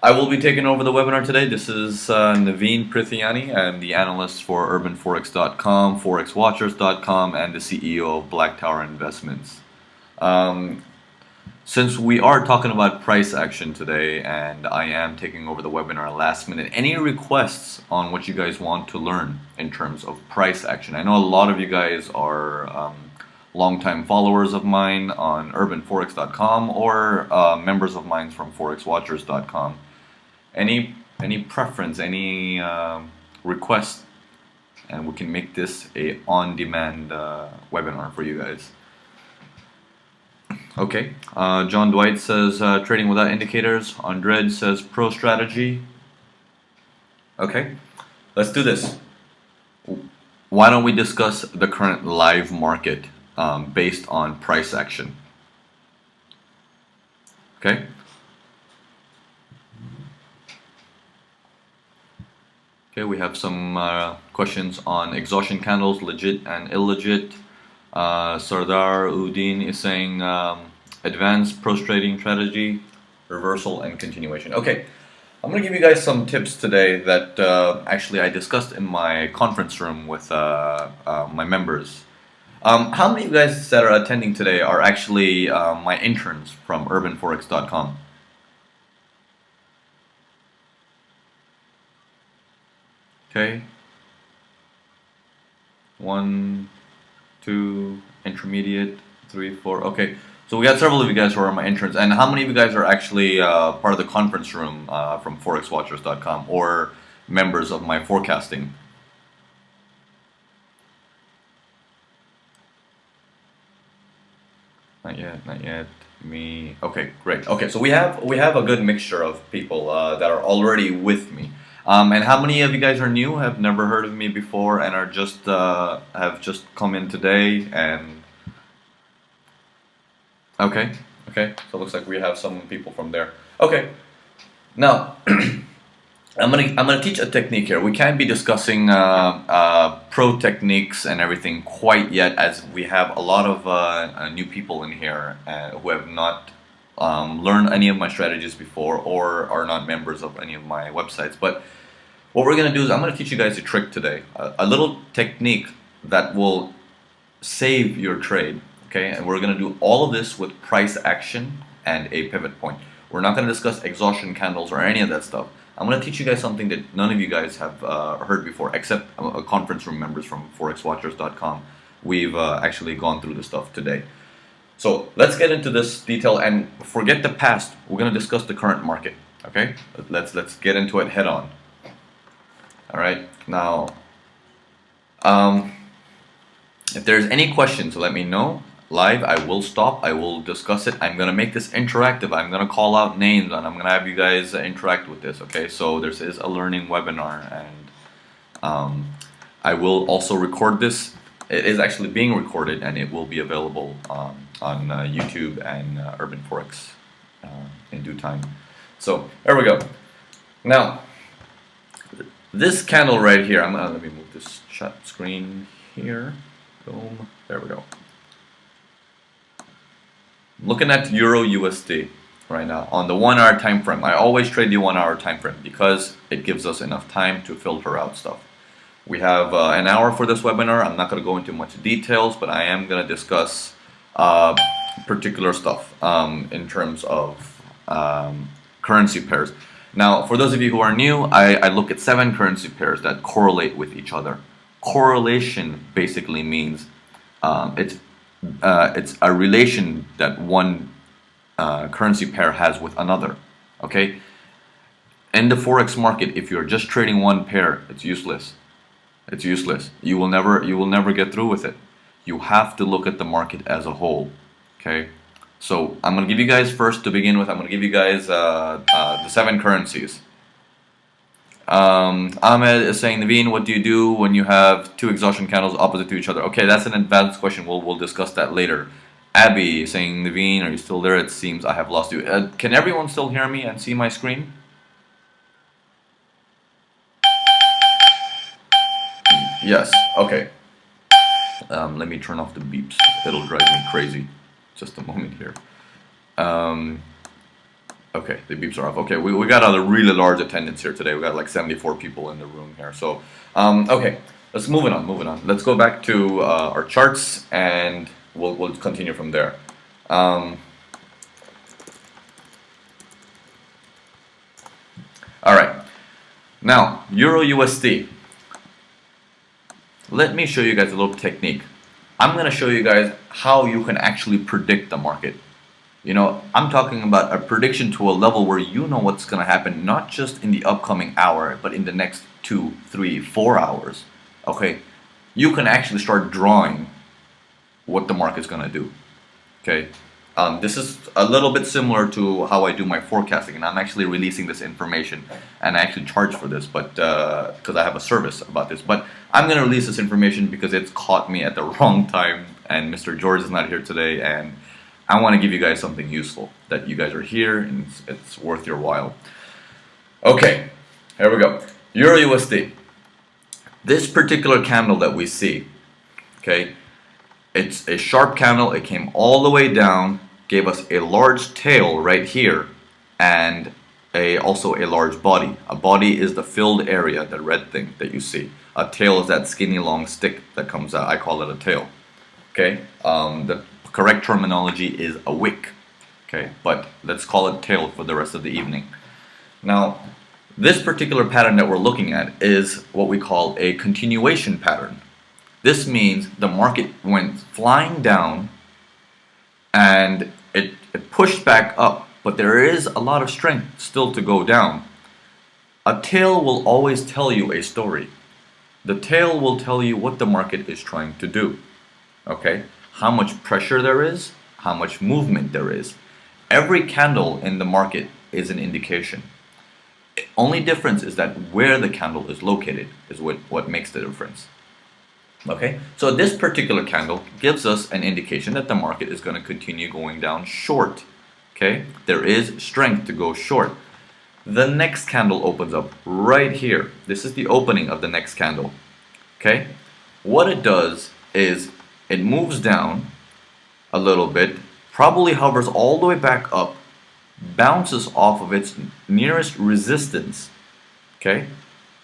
I will be taking over the webinar today. This is Naveen Prithiani. I'm the analyst for urbanforex.com, forexwatchers.com, and the CEO of Black Tower Investments. Since we are talking about price action today, and I am taking over the webinar last minute, any requests on what you guys want to learn in terms of price action? I know a lot of you guys are longtime followers of mine on urbanforex.com or members of mine from forexwatchers.com. Any preference, any request, and we can make this a on-demand webinar for you guys. Okay, John Dwight says trading without indicators. Andred says pro strategy. Okay, let's do this. Why don't we discuss the current live market based on price action? Okay. Okay, we have some questions on exhaustion candles, legit and illegit. Sardar Udin is saying advanced pro trading strategy, reversal and continuation. Okay, I'm going to give you guys some tips today that actually I discussed in my conference room with my members. How many of you guys that are attending today are actually my interns from urbanforex.com? Okay. 1, 2, intermediate, 3, 4. Okay, so we got several of you guys who are my interns. And how many of you guys are actually part of the conference room from forexwatchers.com or members of my forecasting? Not yet, not yet. Me. Okay, great. Okay, so we have a good mixture of people that are already with me. And how many of you guys are new, have never heard of me before, and are just have just come in today? And okay, so it looks like we have some people from there. Okay, now I'm gonna teach a technique here. We can't be discussing pro techniques and everything quite yet, as we have a lot of new people in here who have not learned any of my strategies before or are not members of any of my websites. But what we're going to do is I'm going to teach you guys a trick today, a little technique that will save your trade, okay? And we're going to do all of this with price action and a pivot point. We're not going to discuss exhaustion candles or any of that stuff. I'm going to teach you guys something that none of you guys have heard before, except conference room members from forexwatchers.com. We've actually gone through this stuff today. So let's get into this detail and forget the past. We're going to discuss the current market, okay? Let's get into it head on. All right, now, if there's any questions, let me know live. I will stop. I will discuss it. I'm gonna make this interactive. I'm gonna call out names, and I'm gonna have you guys interact with this. Okay, so this is a learning webinar, and I will also record this. It is actually being recorded, and it will be available on YouTube and Urban Forex in due time. So there we go. Now, this candle right here, let me move this shut screen here. Boom. There we go. Looking at Euro USD right now on the 1 hour time frame. I always trade the 1 hour time frame because it gives us enough time to filter out stuff. We have an hour for this webinar. I'm not going to go into much details, but I am going to discuss particular stuff in terms of currency pairs. Now, for those of you who are new, I look at 7 currency pairs that correlate with each other. Correlation basically means it's a relation that one currency pair has with another. Okay. In the forex market, if you're just trading one pair, it's useless. It's useless. You will never get through with it. You have to look at the market as a whole. Okay. So I'm going to give you guys first to begin with. I'm going to give you guys the 7 currencies. Ahmed is saying, Naveen, what do you do when you have 2 exhaustion candles opposite to each other? Okay, that's an advanced question. We'll discuss that later. Abby is saying, Naveen, are you still there? It seems I have lost you. Can everyone still hear me and see my screen? Yes. Okay. Let me turn off the beeps. It'll drive me crazy. Just a moment here. Okay, the beeps are off. Okay, we got a really large attendance here today. We got like 74 people in the room here. So, okay, let's moving on. Moving on. Let's go back to our charts, and we'll continue from there. All right. Now, Euro USD. Let me show you guys a little technique. I'm gonna show you guys how you can actually predict the market. You know, I'm talking about a prediction to a level where you know what's going to happen, not just in the upcoming hour, but in the next 2, 3, 4 hours. Okay, you can actually start drawing what the market's going to do. Okay, this is a little bit similar to how I do my forecasting, and I'm actually releasing this information, and I actually charge for this, but because I have a service about this. But I'm going to release this information because it's caught me at the wrong time, and Mr. George is not here today, and I want to give you guys something useful, that you guys are here and it's worth your while. Okay, here we go. Euro USD. This particular candle that we see, okay, it's a sharp candle. It came all the way down, gave us a large tail right here, and also a large body. A body is the filled area, the red thing that you see. A tail is that skinny long stick that comes out. I call it a tail. Okay, the correct terminology is a wick, okay, but let's call it tail for the rest of the evening. Now, this particular pattern that we're looking at is what we call a continuation pattern. This means the market went flying down and it pushed back up, but there is a lot of strength still to go down. A tail will always tell you a story. The tail will tell you what the market is trying to do, okay? How much pressure there is, how much movement there is. Every candle in the market is an indication. The only difference is that where the candle is located is what makes the difference. Okay, so this particular candle gives us an indication that the market is going to continue going down short. Okay, there is strength to go short. The next candle opens up right here. This is the opening of the next candle. Okay, what it does is it moves down a little bit, probably hovers all the way back up, bounces off of its nearest resistance. Okay,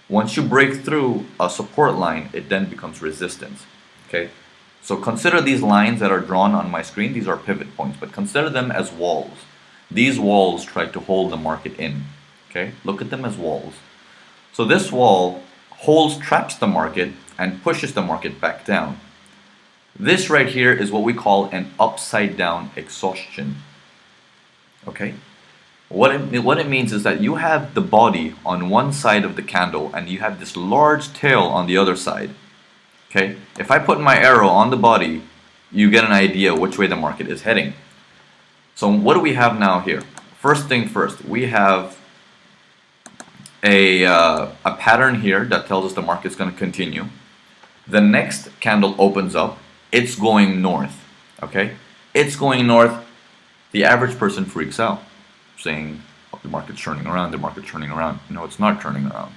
once you break through a support line, it then becomes resistance. Okay, so consider these lines that are drawn on my screen. These are pivot points, but consider them as walls. These walls try to hold the market in. Okay, look at them as walls. So this wall traps the market and pushes the market back down. This right here is what we call an upside down exhaustion. Okay, what it means is that you have the body on one side of the candle and you have this large tail on the other side. Okay, if I put my arrow on the body, you get an idea which way the market is heading. So what do we have now here? First thing first, we have a pattern here that tells us the market's going to continue. The next candle opens up. It's going north. Okay, it's going north. The average person freaks out, saying, oh, the market's turning around, the market's turning around. No, it's not turning around.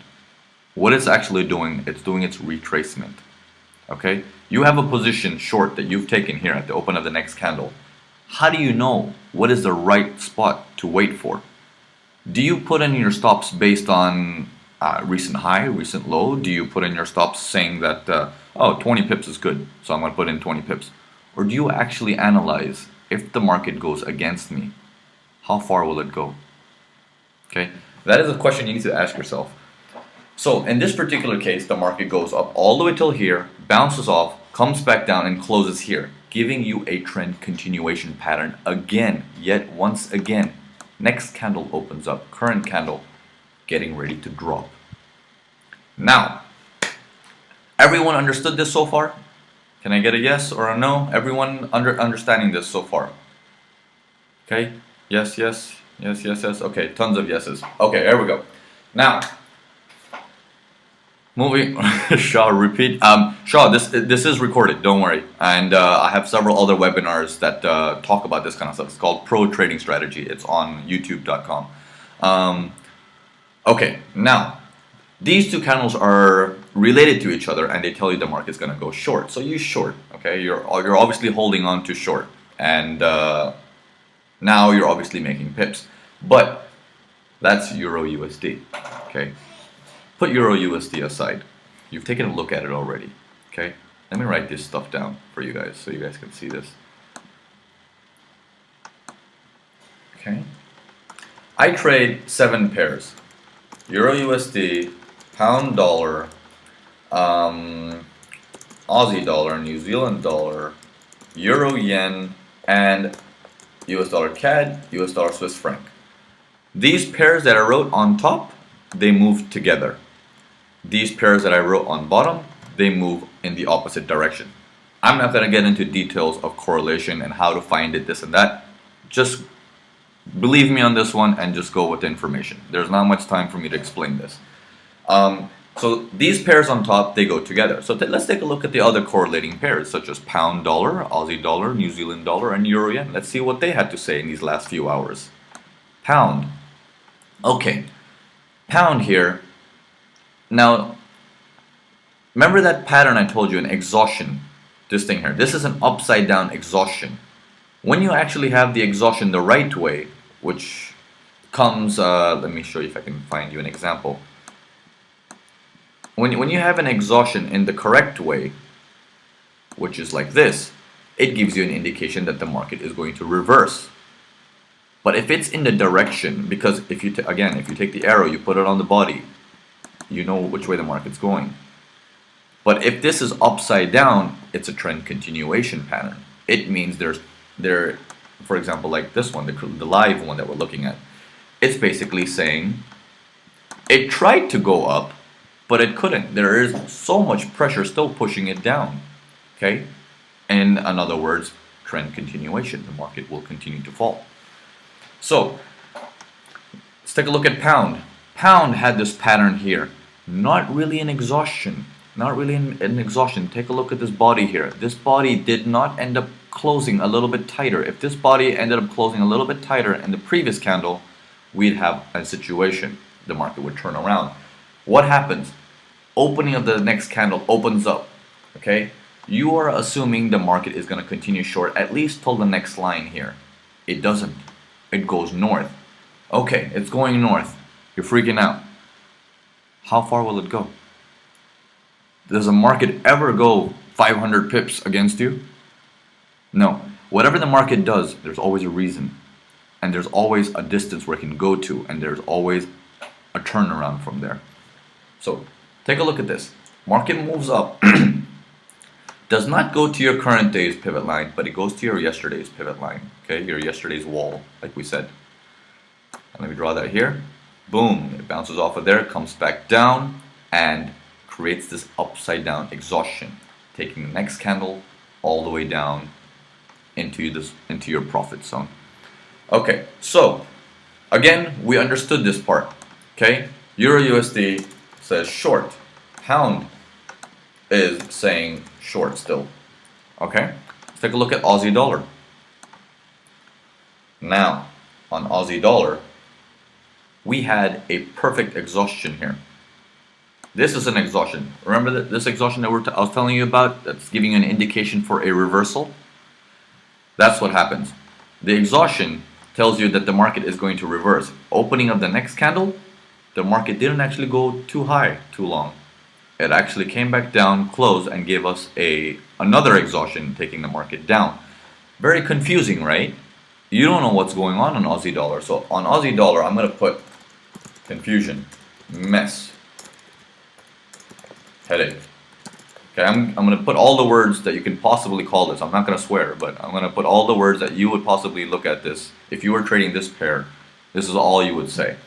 What it's actually doing, it's doing its retracement. Okay, you have a position short that you've taken here at the open of the next candle. How do you know what is the right spot to wait for? Do you put in your stops based on recent high, recent low? Do you put in your stops saying that, oh, 20 pips is good, so I'm going to put in 20 pips? Or do you actually analyze, if the market goes against me, how far will it go? Okay, that is a question you need to ask yourself. So in this particular case, the market goes up all the way till here, bounces off, comes back down and closes here, giving you a trend continuation pattern again, yet once again. Next candle opens up, current candle getting ready to drop. Now, everyone understood this so far? Can I get a yes or a no? Everyone understanding this so far? Okay, yes, yes, yes, yes, yes. Okay, tons of yeses. Okay, here we go. Now, moving, Shaw, repeat. Shaw, this is recorded, don't worry. And I have several other webinars that talk about this kind of stuff. It's called Pro Trading Strategy. It's on youtube.com. Okay, now, these two candles are related to each other and they tell you the market's going to go short. So you short, okay? You're obviously holding on to short. And now you're obviously making pips. But That's Euro USD. Okay. Put Euro USD aside. You've taken a look at it already. Okay. Let me write this stuff down for you guys so you guys can see this. Okay. I trade 7 pairs. Euro USD, pound dollar, Aussie dollar, New Zealand dollar, Euro yen, and US dollar CAD, US dollar Swiss franc. These pairs that I wrote on top, they move together. These pairs that I wrote on bottom, they move in the opposite direction. I'm not going to get into details of correlation and how to find it, this and that. Just believe me on this one and just go with the information. There's not much time for me to explain this. So these pairs on top, they go together. So let's take a look at the other correlating pairs, such as pound dollar, Aussie dollar, New Zealand dollar, and euro yen. Let's see what they had to say in these last few hours. Pound. Okay, pound here. Now, remember that pattern I told you, an exhaustion? This thing here. This is an upside down exhaustion. When you actually have the exhaustion the right way, which comes, let me show you if I can find you an example. When you have an exhaustion in the correct way, which is like this, it gives you an indication that the market is going to reverse. But if it's in the direction, because if you if you take the arrow, you put it on the body, you know which way the market's going. But if this is upside down, it's a trend continuation pattern. It means for example, like this one, the live one that we're looking at, it's basically saying it tried to go up, but it couldn't. There is so much pressure still pushing it down. Okay? In other words, trend continuation. The market will continue to fall. So, let's take a look at pound. Pound had this pattern here. Not really an exhaustion. Not really an exhaustion. Take a look at this body here. This body did not end up closing a little bit tighter. If this body ended up closing a little bit tighter in the previous candle, we'd have a situation. The market would turn around. What happens? Opening of the next candle opens up. Okay? You are assuming the market is going to continue short at least till the next line here. It doesn't. It goes north. Okay, it's going north. You're freaking out. How far will it go? Does the market ever go 500 pips against you? No. Whatever the market does, there's always a reason. And there's always a distance where it can go to. And there's always a turnaround from there. So, take a look at this. Market moves up. Does not go to your current day's pivot line, but it goes to your yesterday's pivot line. Okay, your yesterday's wall, like we said. And let me draw that here. Boom, it bounces off of there, comes back down, and creates this upside down exhaustion, taking the next candle all the way down into your profit zone. Okay, so again, we understood this part. Okay, Euro USD says short. Pound is saying short still. Okay, let's take a look at Aussie dollar. Now, on Aussie dollar, we had a perfect exhaustion here. This is an exhaustion. Remember this exhaustion that I was telling you about, that's giving you an indication for a reversal? That's what happens. The exhaustion tells you that the market is going to reverse. Opening of the next candle, the market didn't actually go too high too long. It actually came back down, closed, and gave us another exhaustion, taking the market down. Very confusing, right? You don't know what's going on Aussie dollar. So on Aussie dollar, I'm going to put confusion, mess, headache. Okay, I'm going to put all the words that you can possibly call this. I'm not going to swear, but I'm going to put all the words that you would possibly look at this. If you were trading this pair, this is all you would say.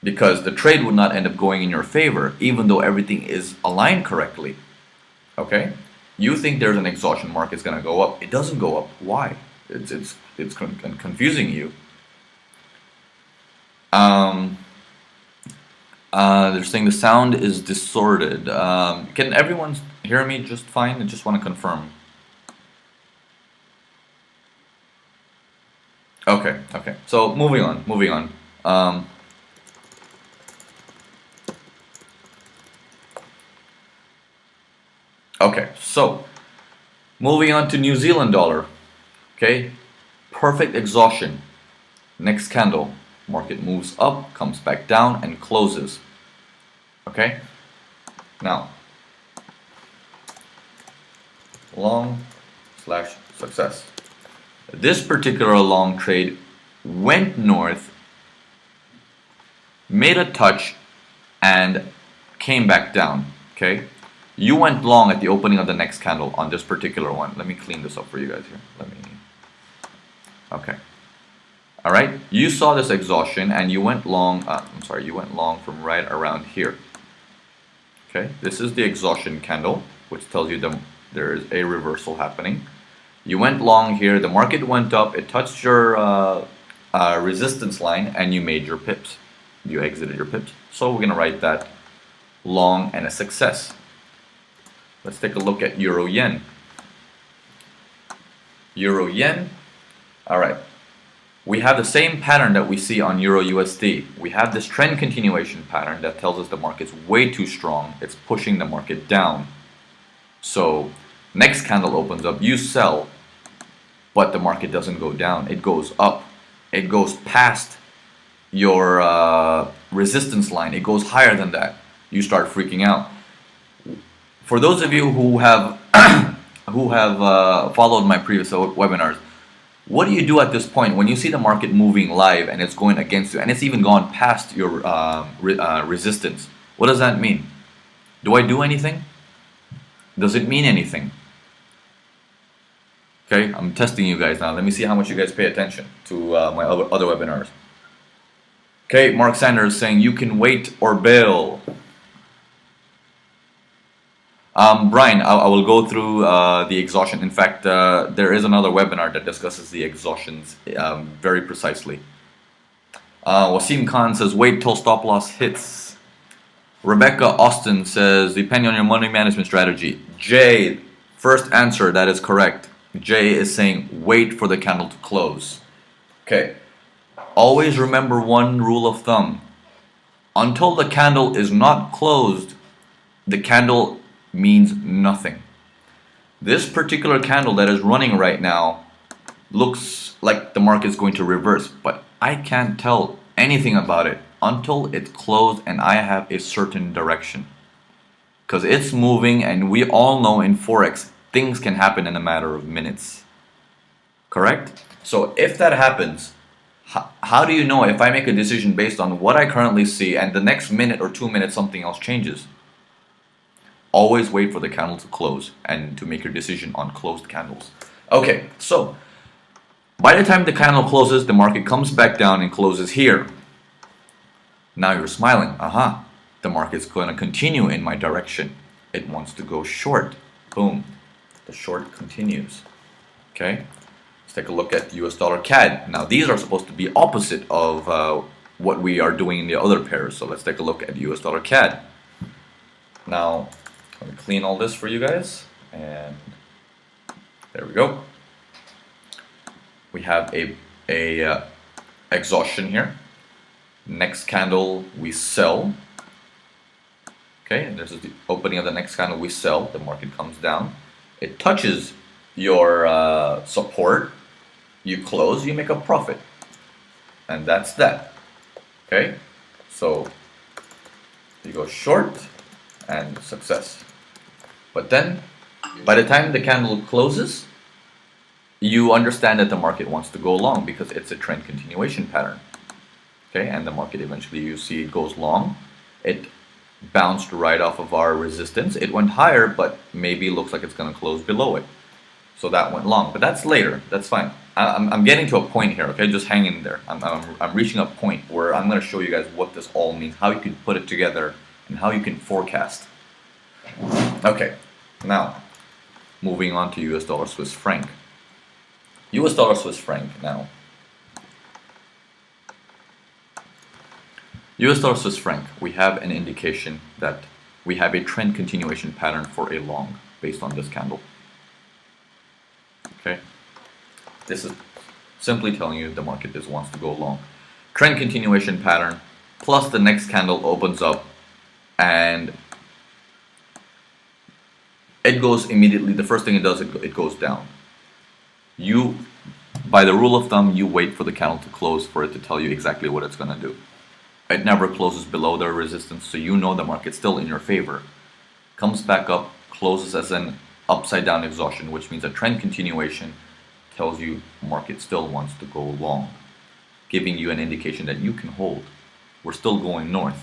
Because the trade would not end up going in your favor, even though everything is aligned correctly. Okay? You think there's an exhaustion, market's going to go up. It doesn't go up. Why? It's confusing you. They're saying the sound is distorted. Can everyone hear me just fine? I just want to confirm. Okay. So moving on. Okay, so moving on to New Zealand dollar. Okay, perfect exhaustion. Next candle. Market moves up, comes back down, and closes. Okay? Now, long slash success. This particular long trade went north, made a touch, and came back down. Okay? You went long at the opening of the next candle on this particular one. Let me clean this up for you guys here. Okay. All right. You saw this exhaustion and you went long. You went long from right around here. Okay. This is the exhaustion candle, which tells you there is a reversal happening. You went long here. The market went up. It touched your resistance line, and you made your pips. You exited your pips. So we're gonna write that long and a success. Let's take a look at Euro Yen. Euro Yen. All right. We have the same pattern that we see on Euro USD. We have this trend continuation pattern that tells us the market's way too strong. It's pushing the market down. So next candle opens up, you sell, but the market doesn't go down. It goes up. It goes past your resistance line. It goes higher than that. You start freaking out. For those of you who have followed my previous webinars, what do you do at this point when you see the market moving live and it's going against you and it's even gone past your resistance? What does that mean? Do I do anything? Does it mean anything? Okay, I'm testing you guys now. Let me see how much you guys pay attention to my other webinars. Okay, Mark Sanders saying you can wait or bail. Brian, I will go through the exhaustion. In fact, there is another webinar that discusses the exhaustions very precisely. Wasim Khan says, wait till stop loss hits. Rebecca Austin says, depending on your money management strategy. Jay, first answer, that is correct. Jay is saying, wait for the candle to close. Okay. Always remember one rule of thumb. Until the candle is not closed, the candle means nothing. This particular candle that is running right now looks like the market is going to reverse, but I can't tell anything about it until it's closed and I have a certain direction. Because it's moving, and we all know in Forex, things can happen in a matter of minutes. Correct? So if that happens, how do you know if I make a decision based on what I currently see and the next minute or 2 minutes something else changes? Always wait for the candle to close and to make your decision on closed candles. Okay, so by the time the candle closes, the market comes back down and closes here. Now you're smiling. Aha, the market's going to continue in my direction. It wants to go short. Boom, the short continues. Okay, let's take a look at US dollar CAD. Now these are supposed to be opposite of what we are doing in the other pairs. So let's take a look at US dollar CAD. Now, let me clean all this for you guys, and there we go. We have a exhaustion here. Next candle we sell. Okay, and this is the opening of the next candle we sell. The market comes down. It touches your support. You close. You make a profit, and that's that. Okay, so you go short and success. But then, by the time the candle closes, you understand that the market wants to go long because it's a trend continuation pattern. Okay, and the market eventually, you see it goes long. It bounced right off of our resistance. It went higher, but maybe looks like it's going to close below it. So that went long, but that's later. That's fine. I'm getting to a point here. Okay, just hang in there. I'm reaching a point where I'm going to show you guys what this all means, how you can put it together, and how you can forecast. Okay, now moving on to US dollar Swiss franc. US dollar Swiss franc now. US dollar Swiss franc, we have an indication that we have a trend continuation pattern for a long based on this candle. Okay, this is simply telling you the market wants to go long. Trend continuation pattern plus the next candle opens up and it goes immediately. The first thing it does, it goes down. You by the rule of thumb, you wait for the candle to close for it to tell you exactly what it's going to do. It never closes below the resistance, so you know the market's still in your favor. Comes back up, closes as an upside down exhaustion, which means a trend continuation, tells you market still wants to go long, giving you an indication that you can hold. We're still going north.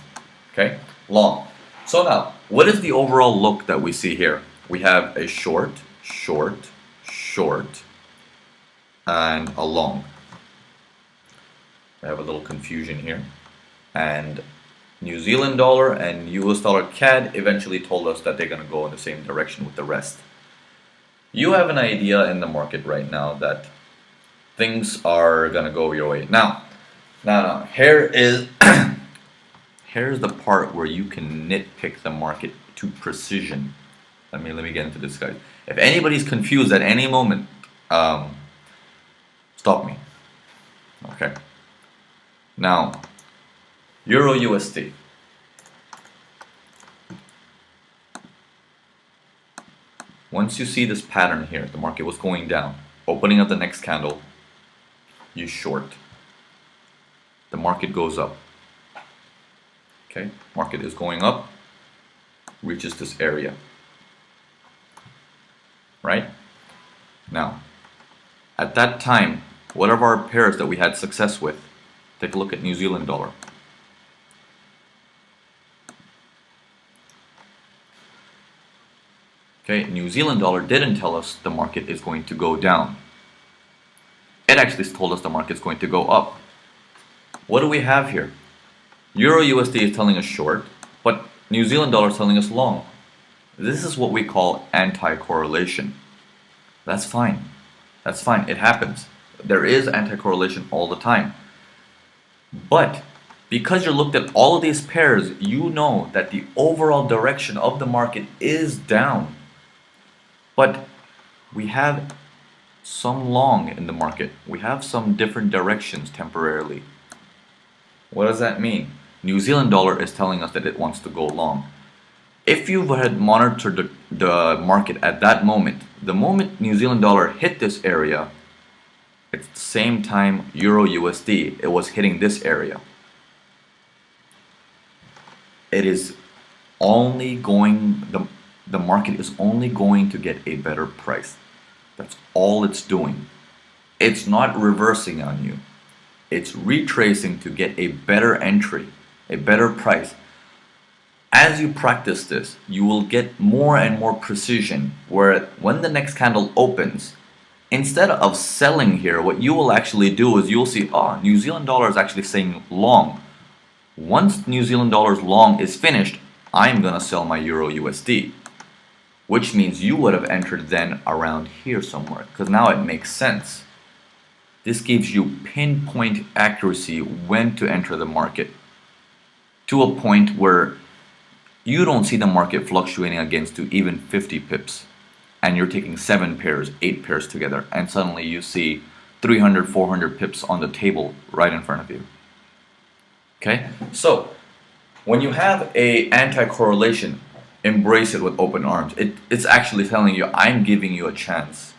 Okay, long. So now, what is the overall look that we see here? We have a short, short, short, and a long. I have a little confusion here. And New Zealand dollar and US dollar CAD eventually told us that they're going to go in the same direction with the rest. You have an idea in the market right now that things are going to go your way. Now, here is here's the part where you can nitpick the market to precision. Let me get into this, guys. If anybody's confused at any moment, stop me. Okay. Now, Euro USD. Once you see this pattern here, the market was going down, opening up the next candle, you short. The market goes up. Okay, market is going up, reaches this area. Right? Now, at that time, what are our pairs that we had success with? Take a look at New Zealand dollar. Okay, New Zealand dollar didn't tell us the market is going to go down. It actually told us the market's going to go up. What do we have here? Euro USD is telling us short, but New Zealand dollar is telling us long. This is what we call anti-correlation. That's fine. That's fine. It happens. There is anti-correlation all the time. But because you looked at all of these pairs, you know that the overall direction of the market is down. But we have some long in the market. We have some different directions temporarily. What does that mean? New Zealand dollar is telling us that it wants to go long. If you had monitored the market at that moment, the moment New Zealand dollar hit this area, at the same time Euro USD, it was hitting this area. It is only going, the market is only going to get a better price. That's all it's doing. It's not reversing on you. It's retracing to get a better entry, a better price. As you practice this, you will get more and more precision where when the next candle opens, instead of selling here, what you will actually do is you'll see, New Zealand dollar is actually saying long. Once New Zealand dollar's long is finished, I'm going to sell my Euro USD. Which means you would have entered then around here somewhere, because now it makes sense. This gives you pinpoint accuracy when to enter the market, to a point where you don't see the market fluctuating against to even 50 pips, and you're taking 7 pairs, 8 pairs together, and suddenly you see 300, 400 pips on the table right in front of you. Okay, so when you have a anti-correlation, embrace it with open arms. It's actually telling you, I'm giving you a chance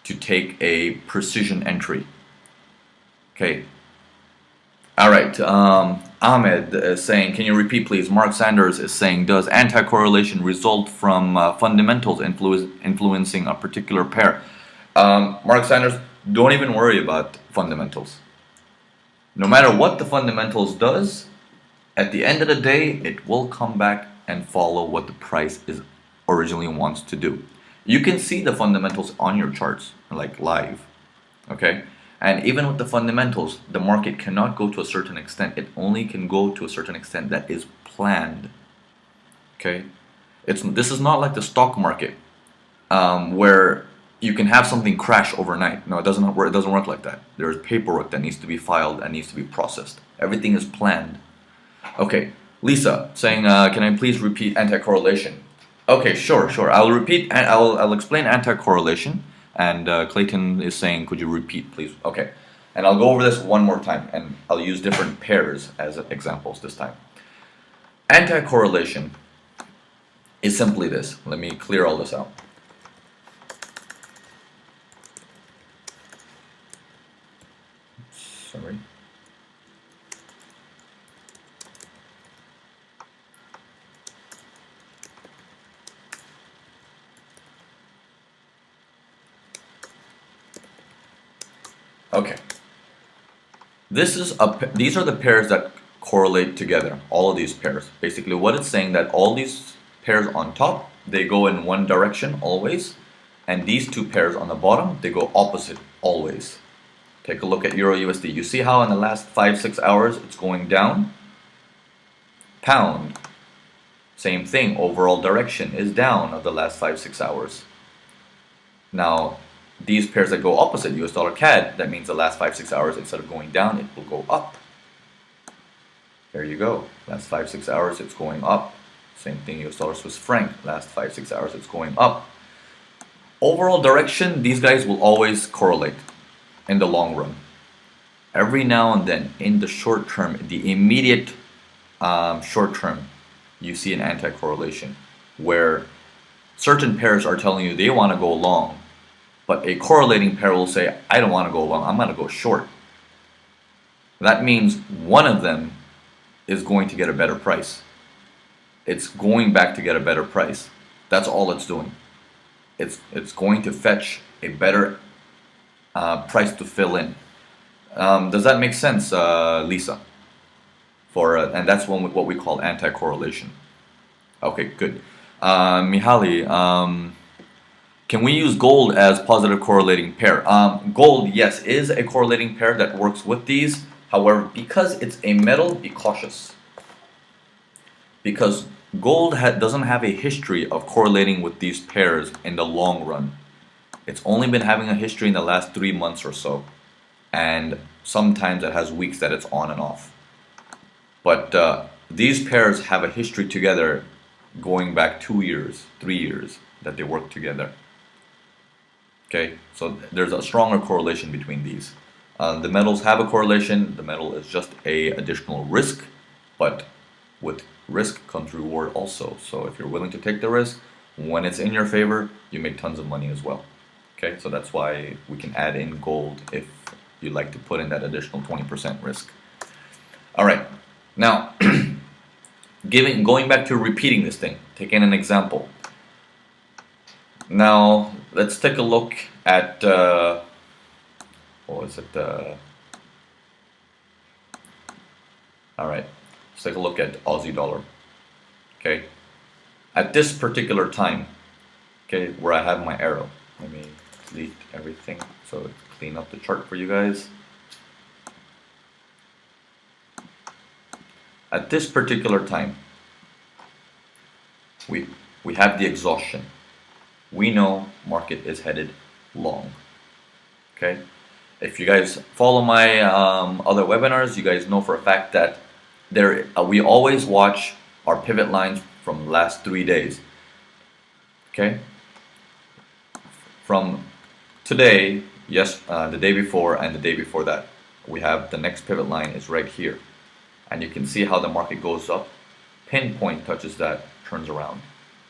to take a precision entry. Okay. All right. Ahmed is saying, can you repeat please? Mark Sanders is saying, does anti-correlation result from fundamentals influencing a particular pair? Mark Sanders, don't even worry about fundamentals. No matter what the fundamentals does, at the end of the day, it will come back and follow what the price is originally wants to do. You can see the fundamentals on your charts, like live, okay? And even with the fundamentals, the market cannot go to a certain extent. It only can go to a certain extent that is planned, okay? This is not like the stock market, where you can have something crash overnight. No, it doesn't work like that. There's paperwork that needs to be filed and needs to be processed. Everything is planned. Okay, Lisa saying, can I please repeat anti-correlation? Okay, sure. I'll repeat and I'll explain anti-correlation. And Clayton is saying, could you repeat, please? Okay, and I'll go over this one more time, and I'll use different pairs as examples this time. Anti-correlation is simply this. Let me clear all this out. Sorry. Okay. These are the pairs that correlate together. All of these pairs. Basically, what it's saying that all these pairs on top, they go in one direction always, and these two pairs on the bottom, they go opposite always. Take a look at Euro USD. You see how in the last 5-6 hours it's going down? Pound, same thing. Overall direction is down of the last 5-6 hours. Now, these pairs that go opposite, US dollar CAD, that means the last 5-6 hours, instead of going down, it will go up. There you go. Last 5-6 hours, it's going up. Same thing, US dollar Swiss franc. Last 5-6 hours, it's going up. Overall direction, these guys will always correlate in the long run. Every now and then, in the short term, the immediate short term, you see an anti-correlation where certain pairs are telling you they want to go long, but a correlating pair will say, I don't want to go long, I'm going to go short. That means one of them is going to get a better price. It's going back to get a better price. That's all it's doing. It's going to fetch a better price to fill in. Does that make sense, Lisa? And that's what we call anti-correlation. Okay, good. Mihaly, can we use gold as positive correlating pair? Gold, yes, is a correlating pair that works with these. However, because it's a metal, be cautious. Because gold doesn't have a history of correlating with these pairs in the long run. It's only been having a history in the last 3 months or so. And sometimes it has weeks that it's on and off. But these pairs have a history together going back 2 years, 3 years that they work together. Okay, so there's a stronger correlation between these. The metals have a correlation. The metal is just a additional risk, but with risk comes reward also. So if you're willing to take the risk, when it's in your favor, you make tons of money as well. Okay, so that's why we can add in gold if you like to put in that additional 20% risk. All right, now going back to repeating this thing, taking an example. Now let's take a look at what was it? All right, let's take a look at Aussie dollar. Okay, at this particular time, okay, where I have my arrow. Let me delete everything so clean up the chart for you guys. At this particular time, we have the exhaustion. We know market is headed long. Okay, if you guys follow my other webinars, you guys know for a fact that we always watch our pivot lines from the last 3 days. Okay, from today, yes, the day before and the day before that, we have the next pivot line is right here, and you can see how the market goes up, pinpoint touches that, turns around.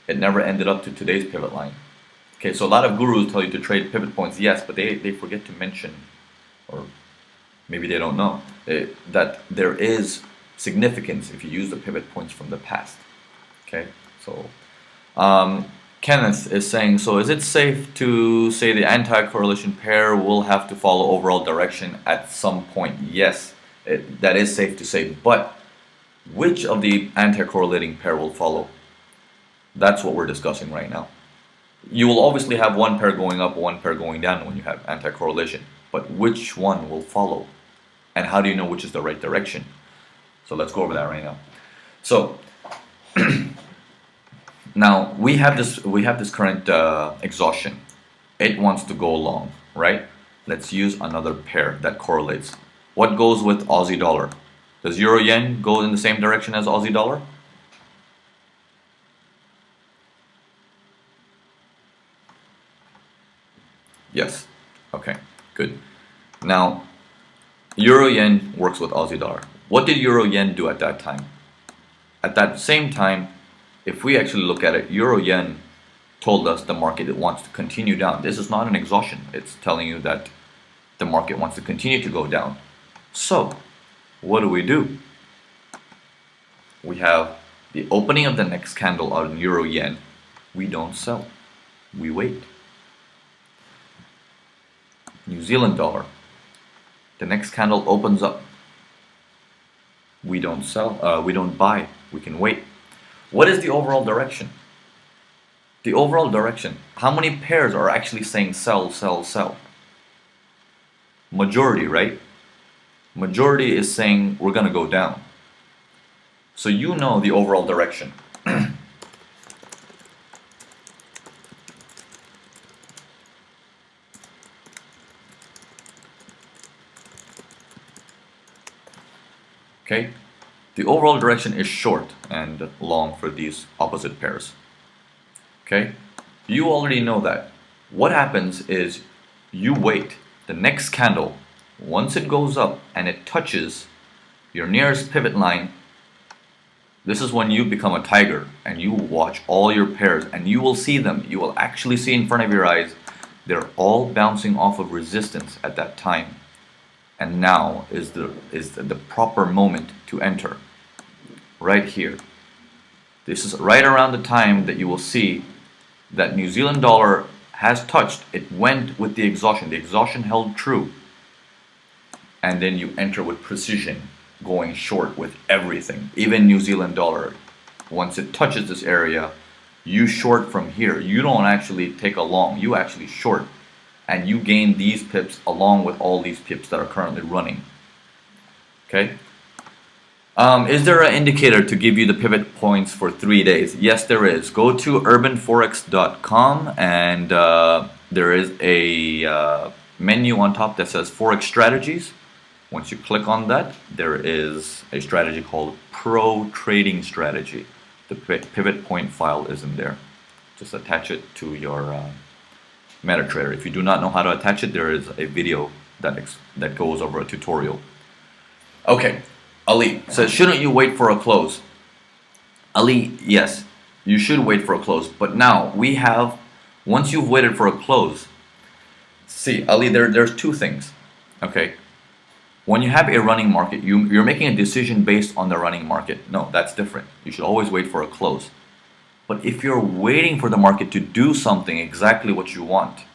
It never ended up to today's pivot line. Okay, so a lot of gurus tell you to trade pivot points, yes, but they forget to mention, or maybe they don't know, that there is significance if you use the pivot points from the past. Okay, so Kenneth is saying, so is it safe to say the anti-correlation pair will have to follow overall direction at some point? Yes, that is safe to say, but which of the anti-correlating pair will follow? That's what we're discussing right now. You will obviously have one pair going up, one pair going down when you have anti-correlation, but which one will follow? And how do you know which is the right direction? So let's go over that right now. So now we have this current exhaustion. It wants to go long, right? Let's use another pair that correlates. What goes with Aussie dollar? Does Euro Yen go in the same direction as Aussie dollar? Yes. Okay, good. Now, Euro Yen works with Aussie dollar. What did Euro Yen do at that time? At that same time, if we actually look at it, Euro Yen told us the market wants to continue down. This is not an exhaustion. It's telling you that the market wants to continue to go down. So, what do? We have the opening of the next candle on Euro Yen. We don't sell. We wait. New Zealand dollar. The next candle opens up. We don't sell. We don't buy. We can wait. What is the overall direction? The overall direction. How many pairs are actually saying sell, sell, sell? Majority, right? Majority is saying we're going to go down. So you know the overall direction. Okay? The overall direction is short and long for these opposite pairs. Okay? You already know that. What happens is you wait. The next candle, once it goes up and it touches your nearest pivot line, this is when you become a tiger and you watch all your pairs and you will see them. You will actually see in front of your eyes. They're all bouncing off of resistance at that time. And now is the proper moment to enter. Right here. This is right around the time that you will see that New Zealand dollar has touched. It went with the exhaustion. The exhaustion held true. And then you enter with precision, going short with everything. Even New Zealand dollar, once it touches this area, you short from here. You don't actually take a long, you actually short. And you gain these pips along with all these pips that are currently running. Okay? Is there an indicator to give you the pivot points for 3 days? Yes, there is. Go to urbanforex.com and there is a menu on top that says Forex Strategies. Once you click on that, there is a strategy called Pro Trading Strategy. The pivot point file is in there. Just attach it to your MetaTrader. If you do not know how to attach it, there is a video that goes over a tutorial. Okay, Ali says, shouldn't you wait for a close? Ali, yes, you should wait for a close. But now we have, once you've waited for a close, see, Ali, there's two things. Okay, when you have a running market, you're making a decision based on the running market. No, that's different. You should always wait for a close. But if you're waiting for the market to do something exactly what you want,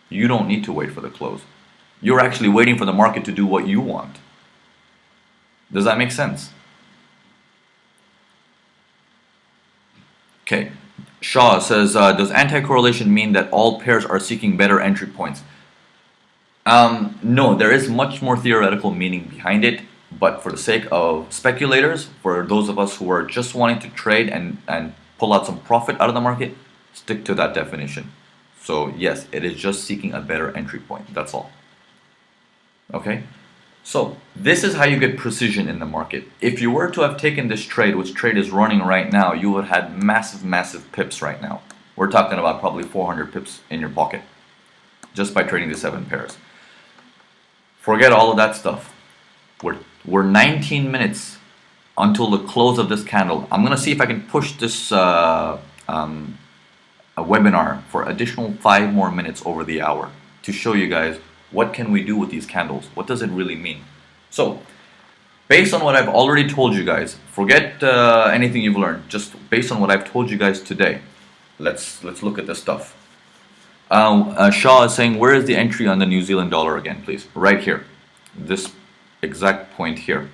you don't need to wait for the close. You're actually waiting for the market to do what you want. Does that make sense? Okay. Shaw says, does anti-correlation mean that all pairs are seeking better entry points? No, there is much more theoretical meaning behind it. But for the sake of speculators, for those of us who are just wanting to trade and pull out some profit out of the market, stick to that definition. So yes, it is just seeking a better entry point. That's all. Okay? So this is how you get precision in the market. If you were to have taken this trade, which trade is running right now, you would have had massive pips right now. We're talking about probably 400 pips in your pocket just by trading the 7 pairs. Forget all of that stuff. We're 19 minutes until the close of this candle. I'm gonna see if I can push this a webinar for additional 5 more minutes over the hour to show you guys what can we do with these candles. What does it really mean? So, based on what I've already told you guys, forget anything you've learned. Just based on what I've told you guys today, let's look at this stuff. Shaw is saying, where is the entry on the New Zealand dollar again, please? Right here, this exact point here,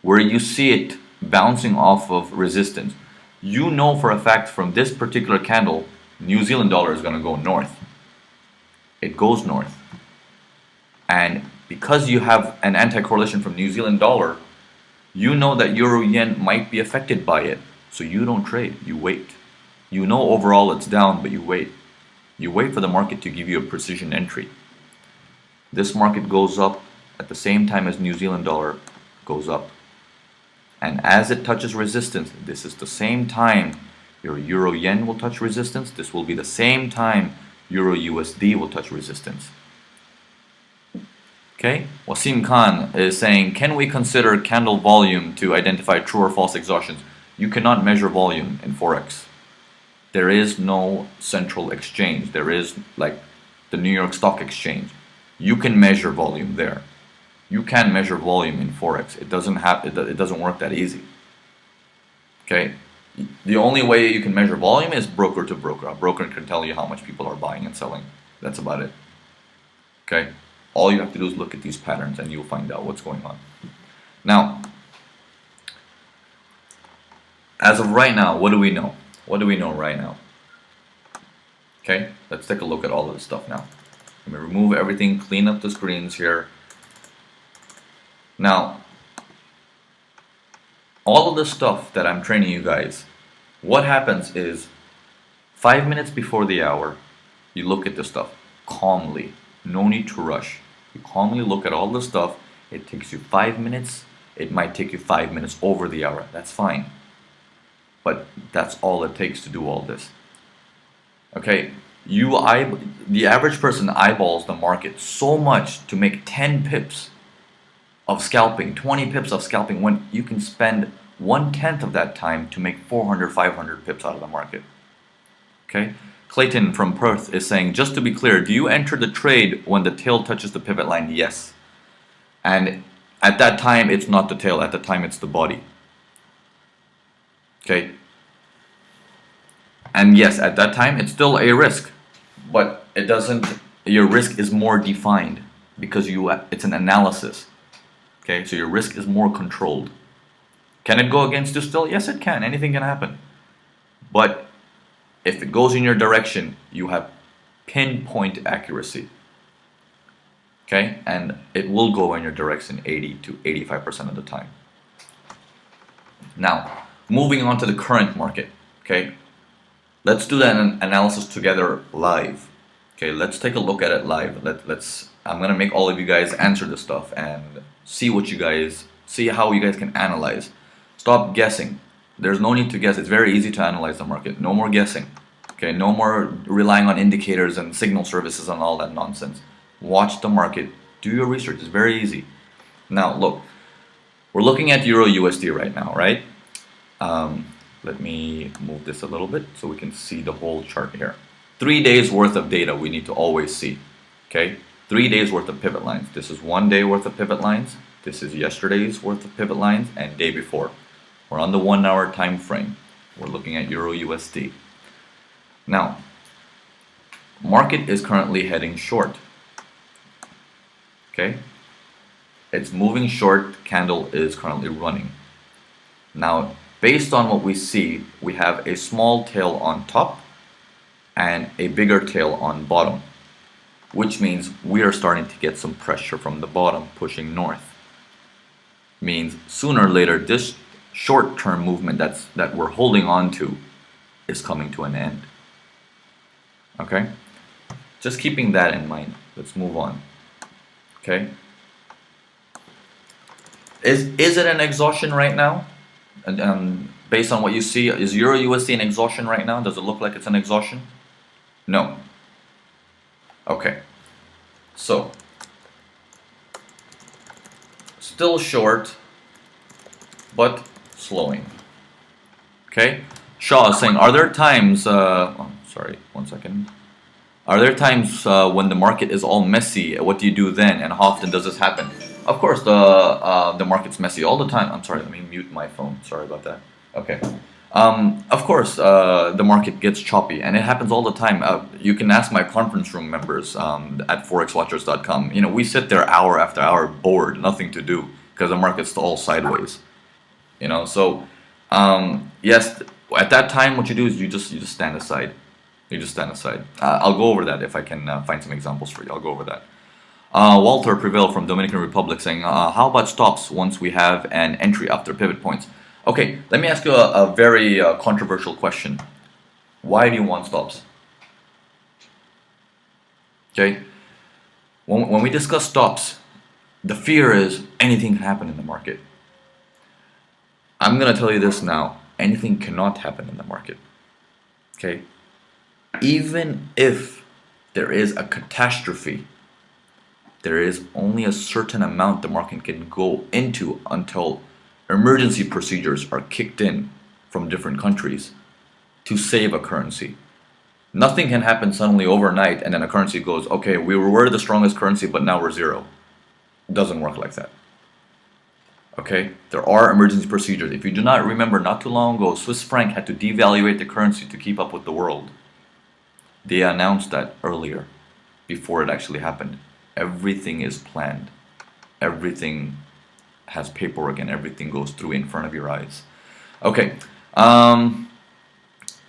where you see it bouncing off of resistance. You know for a fact from this particular candle, New Zealand dollar is going to go north. It goes north. And because you have an anti-correlation from New Zealand dollar, you know that Euro Yen might be affected by it. So you don't trade, you wait. You know overall it's down, but you wait. You wait for the market to give you a precision entry. This market goes up at the same time as New Zealand dollar goes up. And as it touches resistance, this is the same time your Euro Yen will touch resistance. This will be the same time Euro USD will touch resistance. Okay, Wasim Khan is saying, can we consider candle volume to identify true or false exhaustions? You cannot measure volume in Forex. There is no central exchange. There is like the New York Stock Exchange. You can measure volume there. You can't measure volume in Forex. It doesn't work that easy. Okay? The only way you can measure volume is broker to broker. A broker can tell you how much people are buying and selling. That's about it. Okay? All you have to do is look at these patterns and you'll find out what's going on. Now, as of right now, what do we know? What do we know right now? Okay, let's take a look at all of this stuff now. Let me remove everything, clean up the screens here. Now, all of the stuff that I'm training you guys, what happens is 5 minutes before the hour, you look at this stuff calmly. No need to rush. You calmly look at all the stuff. It takes you 5 minutes. It might take you 5 minutes over the hour. That's fine. But that's all it takes to do all this. Okay, the average person eyeballs the market so much to make 10 pips of scalping, 20 pips of scalping, when you can spend 1/10 of that time to make 400, 500 pips out of the market. Okay, Clayton from Perth is saying, just to be clear, do you enter the trade when the tail touches the pivot line? Yes. And at that time, it's not the tail. At the time, it's the body. Okay. And yes, at that time, it's still a risk, but it doesn't. Your risk is more defined because it's an analysis. Okay, so your risk is more controlled. Can it go against you still? Yes, it can. Anything can happen. But if it goes in your direction, you have pinpoint accuracy. Okay, and it will go in your direction 80 to 85% of the time. Now, moving on to the current market. Okay, let's do that analysis together live. Okay, let's take a look at it live. I'm gonna make all of you guys answer this stuff and see how you guys can analyze. Stop guessing. There's no need to guess. It's very easy to analyze the market. No more guessing. Okay, no more relying on indicators and signal services and all that nonsense. Watch the market. Do your research. It's very easy. Now, look. We're looking at Euro USD right now, right? Let me move this a little bit so we can see the whole chart here. 3 days worth of data we need to always see. Okay? 3 days worth of pivot lines. This is 1 day worth of pivot lines. This is yesterday's worth of pivot lines and day before. We're on the 1 hour time frame. We're looking at Euro USD. Now, market is currently heading short. Okay? It's moving short, candle is currently running. Now, based on what we see, we have a small tail on top and a bigger tail on bottom, which means we are starting to get some pressure from the bottom pushing north. Means sooner or later this short-term movement that we're holding on to is coming to an end. Okay? Just keeping that in mind. Let's move on. Okay? Is it an exhaustion right now? Based on what you see, is Euro USD an exhaustion right now? Does it look like it's an exhaustion? No. Okay. So, still short, but slowing. Okay? Shaw is saying, are there times, sorry, 1 second. Are there times when the market is all messy? What do you do then? And how often does this happen? Of course, the market's messy all the time. I'm sorry, let me mute my phone. Sorry about that. Okay. Of course, the market gets choppy, and it happens all the time. You can ask my conference room members at forexwatchers.com. You know, we sit there hour after hour, bored, nothing to do, because the market's all sideways. You know, so yes, at that time, what you do is you just stand aside. You just stand aside. I'll go over that if I can find some examples for you. I'll go over that. Walter Prevail from Dominican Republic saying, how about stops once we have an entry after pivot points? Okay, let me ask you a very controversial question. Why do you want stops? Okay, when we discuss stops, the fear is anything can happen in the market. I'm going to tell you this now. Anything cannot happen in the market. Okay? Even if there is a catastrophe, there is only a certain amount the market can go into until emergency procedures are kicked in from different countries to save a currency. Nothing can happen suddenly overnight and then a currency goes, okay, we were the strongest currency, but now we're zero. Doesn't work like that. Okay, there are emergency procedures. If you do not remember, not too long ago, Swiss franc had to devaluate the currency to keep up with the world. They announced that earlier, before it actually happened. Everything is planned. Everything has paperwork and everything goes through in front of your eyes. Okay.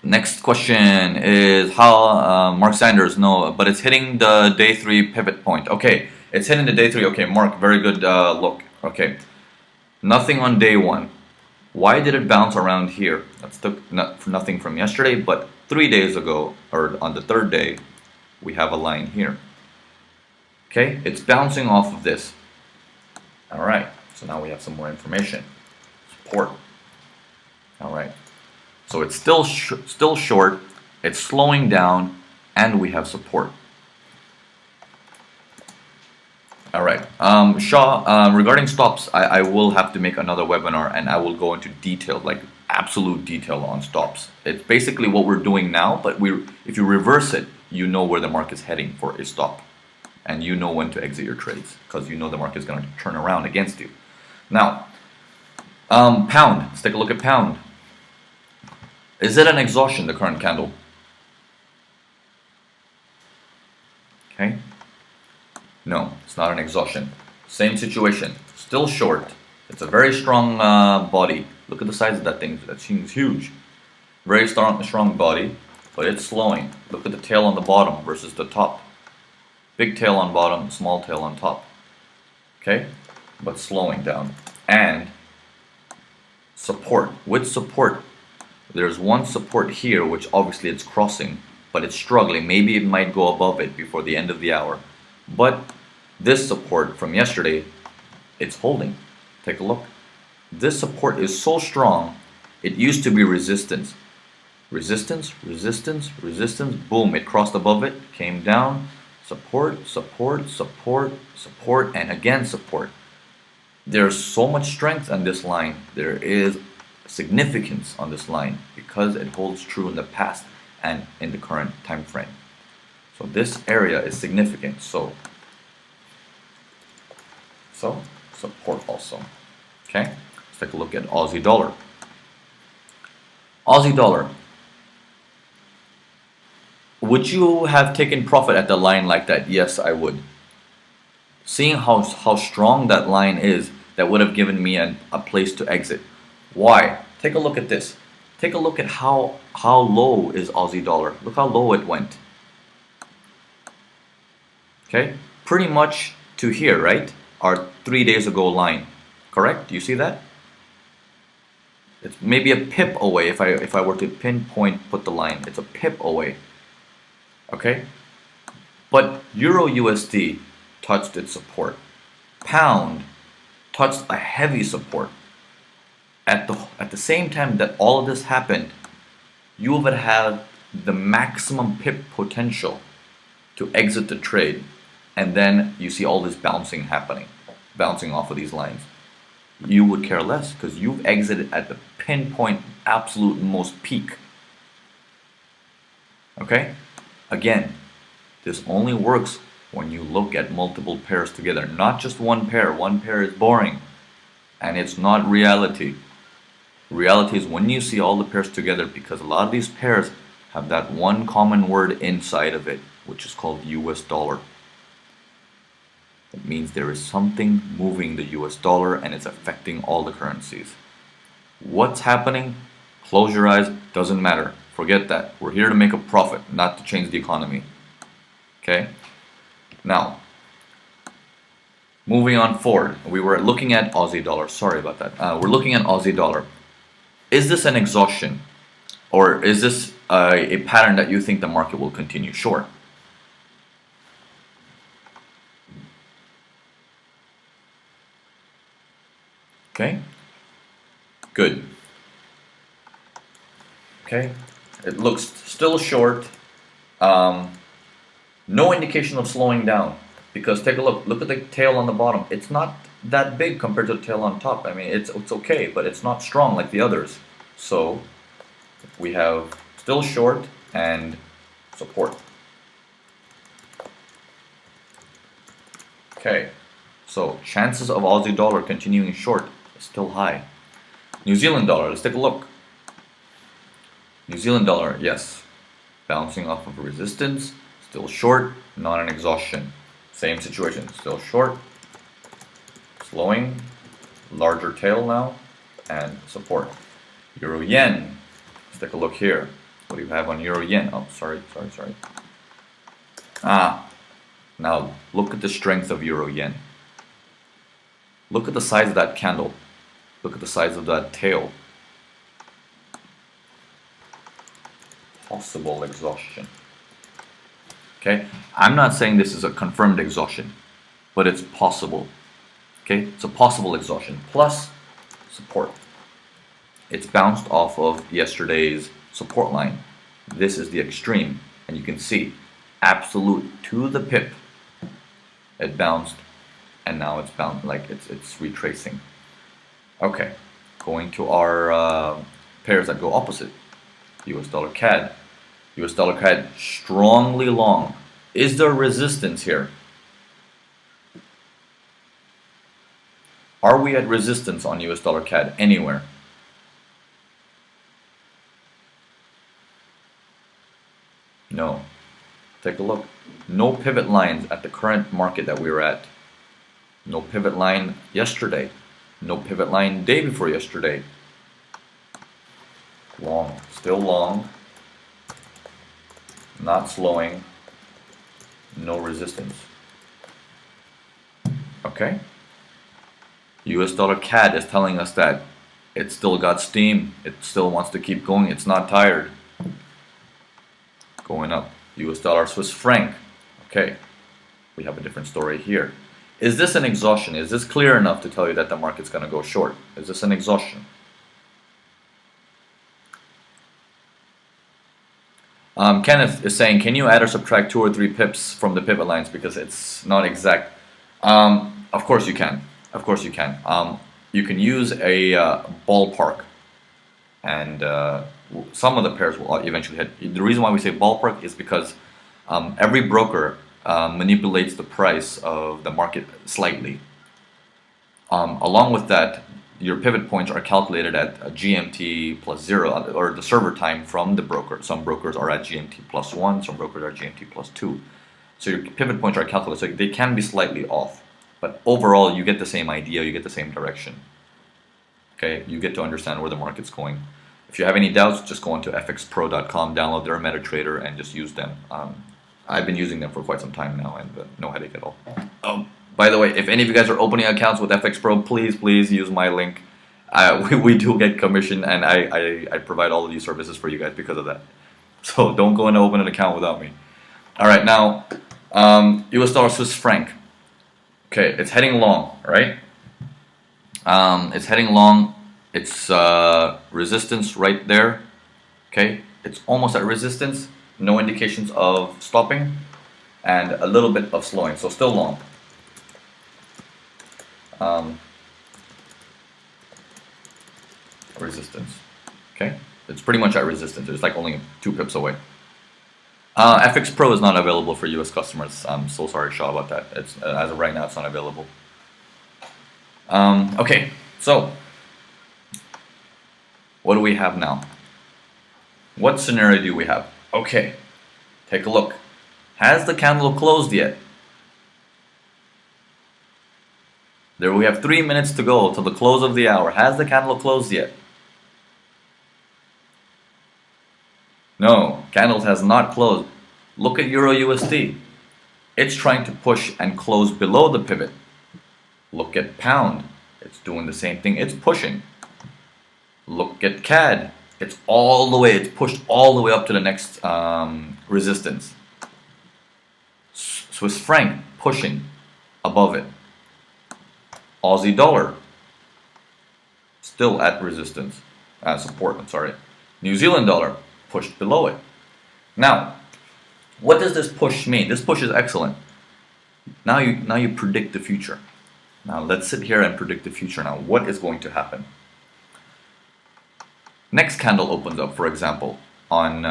Next question is how Mark Sanders, no, but it's hitting the day 3 pivot point. Okay, it's hitting the day 3. Okay, Mark, very good look. Okay, nothing on day 1. Why did it bounce around here? That's nothing from yesterday, but 3 days ago, or on the 3rd day, we have a line here. Okay, it's bouncing off of this. All right, so now we have some more information. Support. All right. So it's still short, it's slowing down, and we have support. All right, Shaw, regarding stops, I will have to make another webinar and I will go into detail, like absolute detail on stops. It's basically what we're doing now, but if you reverse it, you know where the market's heading for a stop. And you know when to exit your trades, because you know the market's going to turn around against you. Now, pound, let's take a look at pound. Is it an exhaustion, the current candle? Okay. No, it's not an exhaustion. Same situation. Still short. It's a very strong body. Look at the size of that thing. That seems huge. Very strong body, but it's slowing. Look at the tail on the bottom versus the top. Big tail on bottom, small tail on top. Okay? But slowing down. And support. With support, there's one support here, which obviously it's crossing, but it's struggling. Maybe it might go above it before the end of the hour. But this support from yesterday, it's holding. Take a look. This support is so strong, it used to be resistance. Resistance, resistance, resistance, boom, it crossed above it, came down, support, support, support, support, and again support. There's so much strength on this line. There is significance on this line because it holds true in the past and in the current time frame. So this area is significant. So support also. Okay, let's take a look at Aussie dollar. Aussie dollar. Would you have taken profit at the line like that? Yes, I would. Seeing how strong that line is, that would have given me a place to exit. Why? Take a look at this. Take a look at how low is Aussie dollar. Look how low it went. Okay, pretty much to here, right? Our 3 days ago line. Correct? Do you see that? It's maybe a pip away if I were to pinpoint put the line. It's a pip away. Okay? But Euro USD touched its support. Pound touched a heavy support. At the same time that all of this happened, you would have the maximum pip potential to exit the trade, and then you see all this bouncing happening, bouncing off of these lines. You would care less because you've exited at the pinpoint absolute most peak. Okay? Again, this only works when you look at multiple pairs together, not just one pair. One pair is boring and it's not reality. Reality is when you see all the pairs together, because a lot of these pairs have that one common word inside of it, which is called US dollar. It means there is something moving the US dollar and it's affecting all the currencies. What's happening? Close your eyes, doesn't matter. Forget that. We're here to make a profit, not to change the economy. Okay? Now, moving on forward, we were looking at Aussie dollar. Sorry about that. We're looking at Aussie dollar. Is this an exhaustion? Or is this a pattern that you think the market will continue short? Okay? Good. Okay? It looks still short. No indication of slowing down. Because take a look. Look at the tail on the bottom. It's not that big compared to the tail on top. I mean, it's okay, but it's not strong like the others. So we have still short and support. Okay, So chances of Aussie dollar continuing short is still high. New Zealand dollar, let's take a look. New Zealand dollar, yes, bouncing off of resistance, still short, not an exhaustion. Same situation, still short, slowing, larger tail now, and support. Euro yen, let's take a look here. What do you have on Euro yen? Oh, sorry. Now look at the strength of Euro yen. Look at the size of that candle. Look at the size of that tail. Possible exhaustion. Okay, I'm not saying this is a confirmed exhaustion, but it's possible. Okay, it's a possible exhaustion plus support. It's bounced off of yesterday's support line. This is the extreme, and you can see absolute to the pip. It bounced, and now it's bounced like it's retracing. Okay, going to our pairs that go opposite. US dollar CAD. US dollar CAD strongly long. Is there resistance here? Are we at resistance on US dollar CAD anywhere? No. Take a look. No pivot lines at the current market that we were at. No pivot line yesterday. No pivot line day before yesterday. Long. Still long. Not slowing. No resistance. Okay. US dollar CAD is telling us that it still got steam. It still wants to keep going. It's not tired. Going up. US dollar Swiss franc. Okay. We have a different story here. Is this an exhaustion? Is this clear enough to tell you that the market's going to go short? Is this an exhaustion? Kenneth is saying, can you add or subtract 2 or 3 pips from the pivot lines because it's not exact? Of course you can. Of course you can. You can use a ballpark, and some of the pairs will eventually hit. The reason why we say ballpark is because every broker manipulates the price of the market slightly. Along with that, your pivot points are calculated at GMT plus 0, or the server time from the broker. Some brokers are at GMT plus 1, some brokers are GMT plus 2. So your pivot points are calculated, so they can be slightly off. But overall, you get the same idea, you get the same direction. Okay, you get to understand where the market's going. If you have any doubts, just go onto fxpro.com, download their MetaTrader, and just use them. I've been using them for quite some time now, and no headache at all. By the way, if any of you guys are opening accounts with FX Pro, please use my link. We do get commission, and I provide all of these services for you guys because of that. So don't go and open an account without me. All right, now US dollar Swiss franc. Okay, it's heading long, right? It's heading long. It's resistance right there. Okay, it's almost at resistance. No indications of stopping, and a little bit of slowing. So still long. Resistance. Okay, it's pretty much at resistance. It's like only 2 pips away. FX Pro is not available for US customers. I'm so sorry, Shaw, about that. It's as of right now, it's not available. Okay, so what do we have now? What scenario do we have? Okay, take a look. Has the candle closed yet? There we have 3 minutes to go till the close of the hour. Has the candle closed yet? No, candles has not closed. Look at Euro USD. It's trying to push and close below the pivot. Look at pound. It's doing the same thing. It's pushing. Look at CAD. It's all the way. It's pushed all the way up to the next resistance. Swiss franc pushing above it. Aussie dollar still at resistance, support. I'm sorry. New Zealand dollar pushed below it. Now, what does this push mean? This push is excellent. Now you predict the future. Now let's sit here and predict the future. Now, what is going to happen? Next candle opens up, for example, on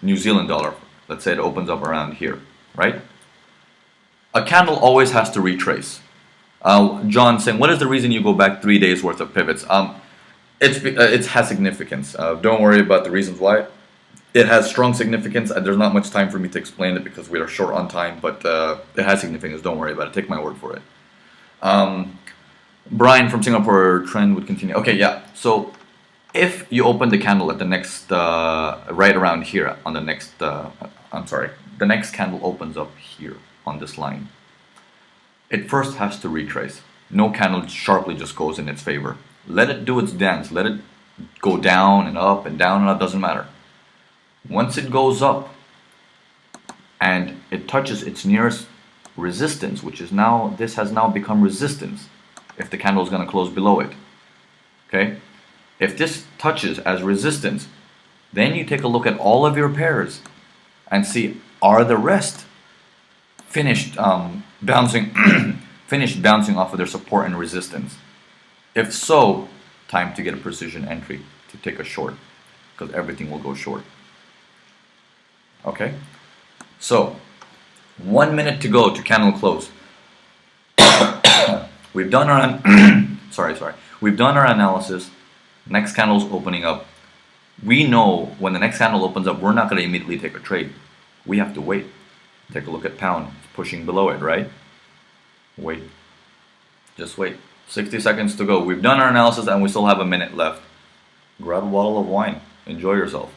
New Zealand dollar. Let's say it opens up around here, right? A candle always has to retrace. John saying, what is the reason you go back 3 days worth of pivots? It has significance. Don't worry about the reasons why. It has strong significance. There's not much time for me to explain it because we are short on time, but it has significance. Don't worry about it. Take my word for it. Brian from Singapore, trend would continue. Okay, yeah. So if you open the candle at the next, right around here on the next, I'm sorry, the next candle opens up here on this line. It first has to retrace. No candle sharply just goes in its favor. Let it do its dance. Let it go down and up and down and up. Doesn't matter. Once it goes up and it touches its nearest resistance, which is now, this has now become resistance if the candle is going to close below it. Okay? If this touches as resistance, then you take a look at all of your pairs and see, are the rest finished bouncing finished bouncing off of their support and resistance? If so, time to get a precision entry to take a short, because everything will go short. Okay, so 1 minute to go to candle close. We've done our we've done our analysis. Next candle's opening up. We know when the next candle opens up, we're not going to immediately take a trade. We have to wait. Take a look at pound. It's pushing below it, right? Wait. Just wait. 60 seconds to go. We've done our analysis and we still have a minute left. Grab a bottle of wine. Enjoy yourself.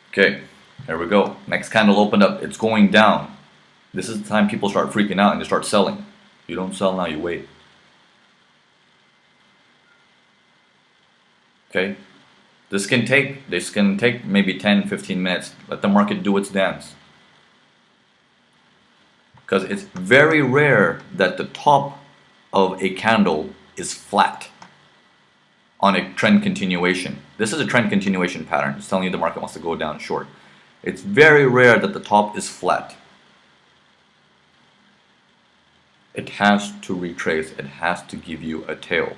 Okay, here we go. Next candle opened up. It's going down. This is the time people start freaking out and they start selling. You don't sell now, you wait. Okay? This can take maybe 10, 15 minutes. Let the market do its dance. Because it's very rare that the top of a candle is flat on a trend continuation. This is a trend continuation pattern. It's telling you the market wants to go down short. It's very rare that the top is flat. It has to retrace. It has to give you a tail.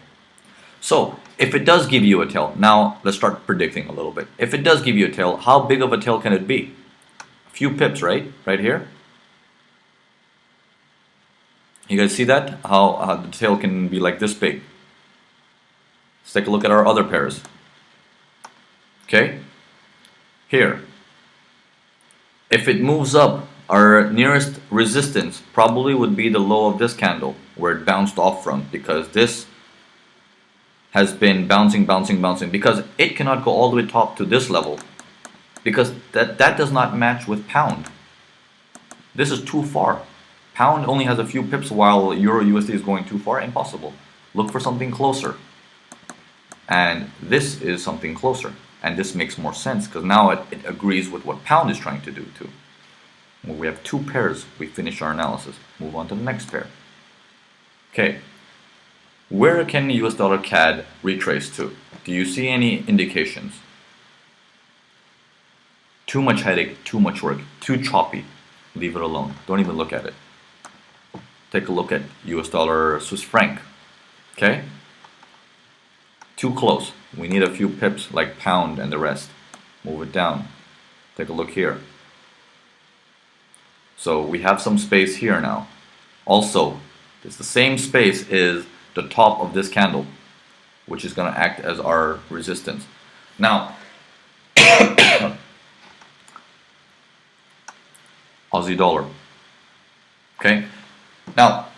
So if it does give you a tail, now let's start predicting a little bit. If it does give you a tail, how big of a tail can it be? A few pips, right? Right here. You guys see that? How the tail can be like this big. Let's take a look at our other pairs. Okay? Here. If it moves up, our nearest resistance probably would be the low of this candle, where it bounced off from, because this has been bouncing, because it cannot go all the way top to this level, because that does not match with pound. This is too far. Pound only has a few pips while Euro USD is going too far. Impossible. Look for something closer. And this is something closer. And this makes more sense because now it agrees with what pound is trying to do too. Well, we have two pairs. We finish our analysis. Move on to the next pair. Okay. Where can US dollar CAD retrace to? Do you see any indications? Too much headache, too much work, too choppy. Leave it alone. Don't even look at it. Take a look at US dollar Swiss franc. Okay? Too close. We need a few pips like pound and the rest. Move it down. Take a look here. So we have some space here now. Also, it's the same space as the top of this candle, which is going to act as our resistance. Now, Aussie dollar. Okay? Now,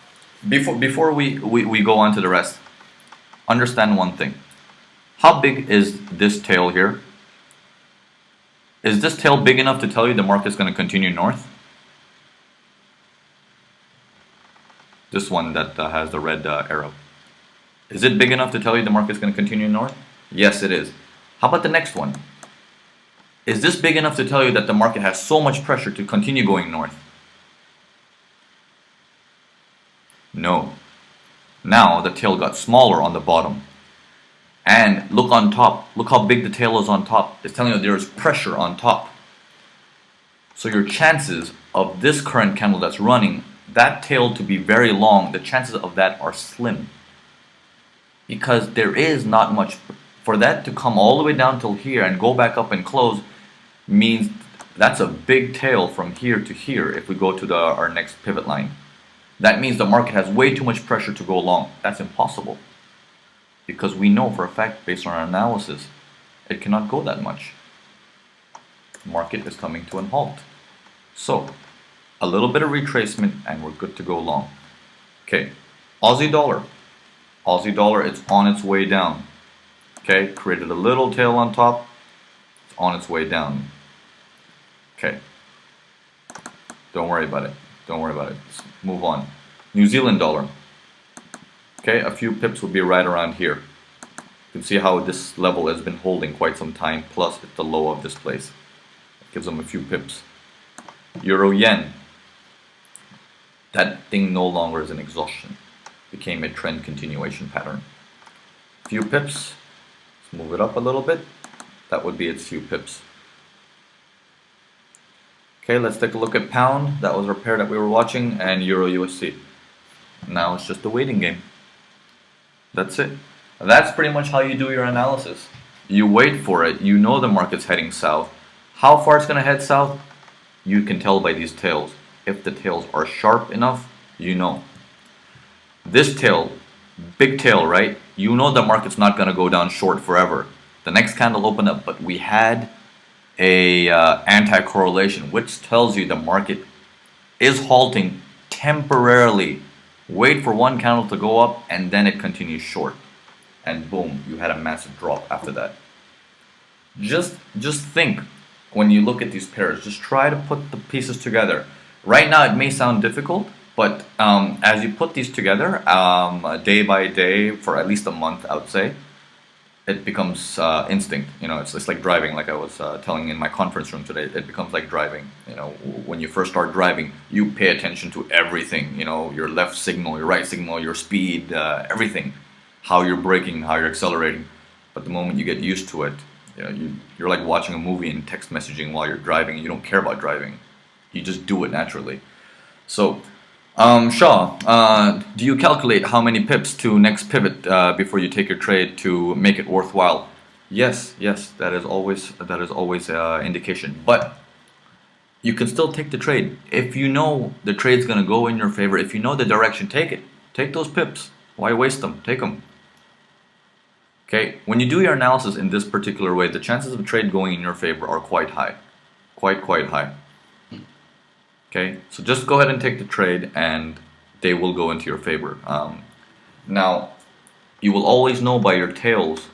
before we go on to the rest, understand one thing. How big is this tail here? Is this tail big enough to tell you the market's going to continue north? This one that has the red arrow. Is it big enough to tell you the market's going to continue north? Yes, it is. How about the next one? Is this big enough to tell you that the market has so much pressure to continue going north? No. Now the tail got smaller on the bottom. And look on top. Look how big the tail is on top. It's telling you there is pressure on top. So your chances of this current candle that's running, that tail to be very long, the chances of that are slim. Because there is not much. For that to come all the way down till here and go back up and close means That's a big tail from here to here if we go to our next pivot line. That means the market has way too much pressure to go long. That's impossible. Because we know for a fact, based on our analysis, it cannot go that much. The market is coming to an halt. So, a little bit of retracement and we're good to go long. Okay, Aussie dollar. Aussie dollar, it's on its way down. Okay, created a little tail on top. It's on its way down. Okay, don't worry about it. Don't worry about it. Let's move on. New Zealand dollar. Okay, a few pips will be right around here. You can see how this level has been holding quite some time, plus it's the low of this place. It gives them a few pips. Euro yen. That thing no longer is an exhaustion. Became a trend continuation pattern. Few pips. Let's move it up a little bit. That would be its few pips. Okay, let's take a look at pound. That was our pair that we were watching, and Euro USD. Now it's just a waiting game. That's it. That's pretty much how you do your analysis. You wait for it. You know the market's heading south. How far it's going to head south? You can tell by these tails. If the tails are sharp enough, you know. This tail, big tail, right? You know the market's not going to go down short forever. The next candle opened up, but we had a anti-correlation, which tells you the market is halting temporarily. Wait for one candle to go up and then it continues short, and boom, you had a massive drop after that. Just think, when you look at these pairs, just try to put the pieces together. Right now it may sound difficult, but as you put these together day by day for at least a month, I would say, it becomes instinct. You know, it's like driving, like I was telling in my conference room today. It becomes like driving. You know, when you first start driving, you pay attention to everything. You know, your left signal, your right signal, your speed, everything. How you're braking, how you're accelerating. But the moment you get used to it, you know, you're like watching a movie and text messaging while you're driving. You don't care about driving. You just do it naturally. So, Shaw, do you calculate how many pips to next pivot before you take your trade to make it worthwhile? Yes, that is always indication. But you can still take the trade if you know the trade's gonna go in your favor. If you know the direction, take it. Take those pips. Why waste them? Take them. Okay. When you do your analysis in this particular way, the chances of a trade going in your favor are quite high, quite high. Okay, so just go ahead and take the trade and they will go into your favor. Now, you will always know by your tails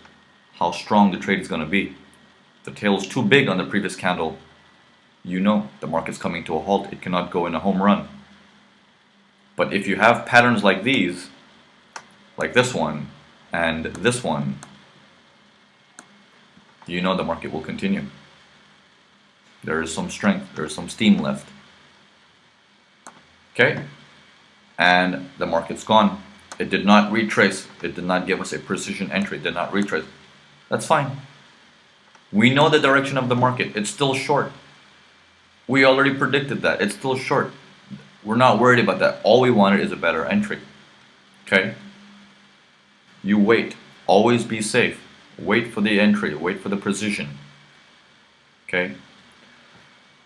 how strong the trade is going to be. If the tail is too big on the previous candle, you know the market's coming to a halt. It cannot go in a home run. But if you have patterns like these, like this one and this one, you know the market will continue. There is some strength, there is some steam left. Okay, and the market's gone. It did not retrace. It did not give us a precision entry. It did not retrace. That's fine. We know the direction of the market. It's still short. We already predicted that. It's still short. We're not worried about that. All we wanted is a better entry. Okay? You wait. Always be safe. Wait for the entry. Wait for the precision. Okay?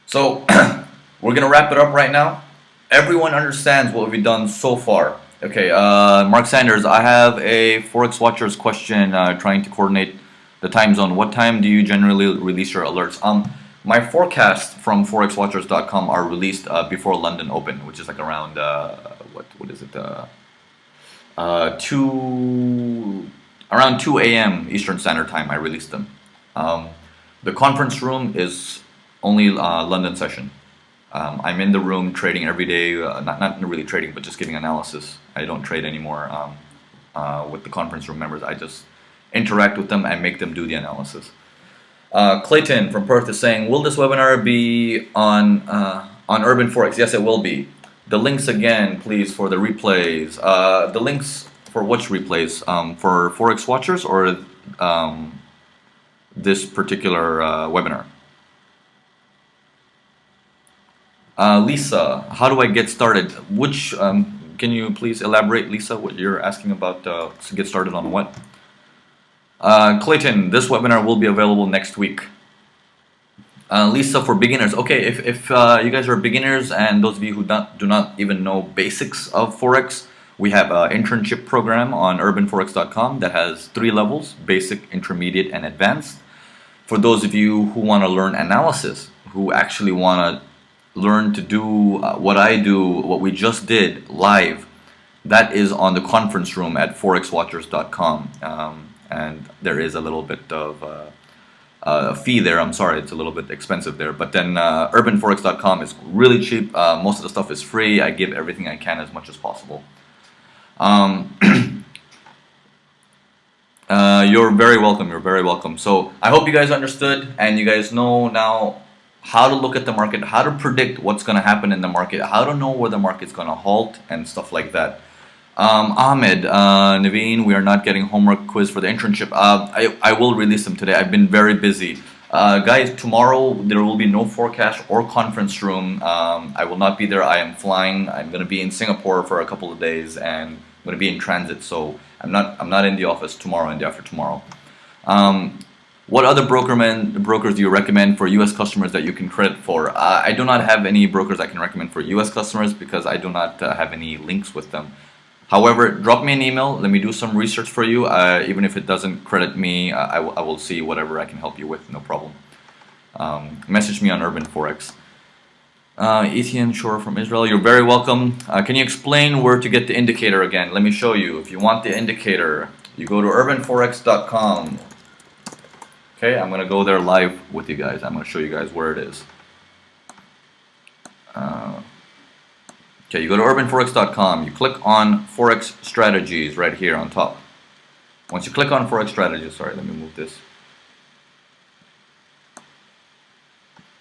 So, we're going to wrap it up right now. Everyone understands what we've done so far. Okay, Mark Sanders, I have a Forex Watchers question trying to coordinate the time zone. What time do you generally release your alerts? My forecasts from forexwatchers.com are released before London Open, which is like around, what is it? Around 2 a.m. Eastern Standard Time, I release them. The conference room is only London session. I'm in the room trading every day, not really trading, but just giving analysis. I don't trade anymore with the conference room members. I just interact with them and make them do the analysis. Clayton from Perth is saying, will this webinar be on Urban Forex? Yes, it will be. The links again, please, for the replays. The links for which replays? For Forex Watchers or this particular webinar? Lisa, how do I get started? Which, can you please elaborate, Lisa, what you're asking about to get started on what? Clayton, this webinar will be available next week. Lisa, for beginners. Okay, if you guys are beginners and those of you who do not even know basics of Forex, we have an internship program on urbanforex.com that has 3 levels: basic, intermediate, and advanced. For those of you who want to learn analysis, who actually want to learn to do what I do, what we just did live, that is on the conference room at forexwatchers.com. And there is a little bit of a fee there. I'm sorry, it's a little bit expensive there. But then urbanforex.com is really cheap. Most of the stuff is free. I give everything I can as much as possible. You're very welcome. You're very welcome. So I hope you guys understood and you guys know now how to look at the market, how to predict what's going to happen in the market, how to know where the market's going to halt and stuff like that. Ahmed, Naveen, we are not getting homework quiz for the internship. I will release them today. I've been very busy. Guys, tomorrow there will be no forecast or conference room. I will not be there. I am flying. I'm going to be in Singapore for a couple of days and I'm going to be in transit. So I'm not in the office tomorrow and the after tomorrow. What other brokers do you recommend for U.S. customers that you can credit for? I do not have any brokers I can recommend for U.S. customers because I do not have any links with them. However, drop me an email. Let me do some research for you. Even if it doesn't credit me, I will see whatever I can help you with. No problem. Message me on Urban Forex. Etienne Shore from Israel, you're very welcome. Can you explain where to get the indicator again? Let me show you. If you want the indicator, you go to urbanforex.com. Okay, I'm going to go there live with you guys. I'm going to show you guys where it is. Okay, you go to urbanforex.com. You click on Forex Strategies right here on top. Once you click on Forex Strategies, sorry, let me move this.